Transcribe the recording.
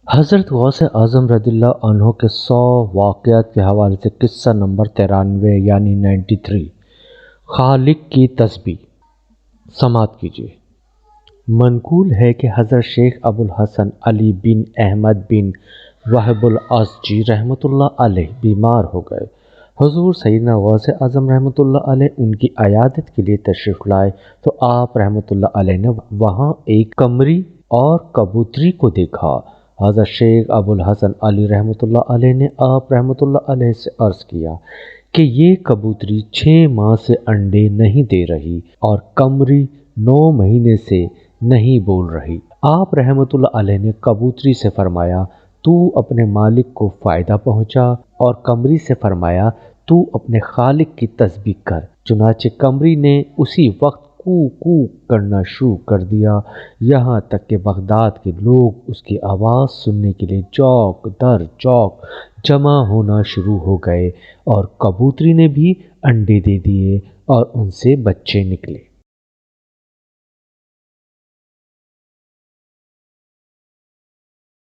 حضرت غوث اعظم رضی اللہ عنہ کے 100 واقعات کے حوالے سے قصہ نمبر 93 یعنی 93، خالق کی تسبیح۔ سماعت کیجیے۔ منقول ہے کہ حضرت شیخ ابو الحسن علی بن احمد بن وہب الازدی رحمۃ اللہ علیہ بیمار ہو گئے۔ حضور سیدنا غوث اعظم رحمۃ اللہ علیہ ان کی عیادت کے لیے تشریف لائے تو آپ رحمۃ اللہ علیہ نے وہاں ایک قمری اور کبوتری کو دیکھا۔ حضرت شیخ ابو الحسن علی رحمۃ اللہ علیہ نے آپ رحمۃ اللہ علیہ سے عرض کیا کہ یہ کبوتری 6 ماہ سے انڈے نہیں دے رہی اور قمری 9 مہینے سے نہیں بول رہی۔ آپ رحمۃ اللہ علیہ نے کبوتری سے فرمایا تو اپنے مالک کو فائدہ پہنچا، اور قمری سے فرمایا تو اپنے خالق کی تسبیح کر۔ چنانچہ قمری نے اسی وقت کو کو کرنا شروع کر دیا، یہاں تک کہ بغداد کے لوگ اس کی آواز سننے کے لیے چوک در چوک جمع ہونا شروع ہو گئے، اور کبوتری نے بھی انڈے دے دیے اور ان سے بچے نکلے۔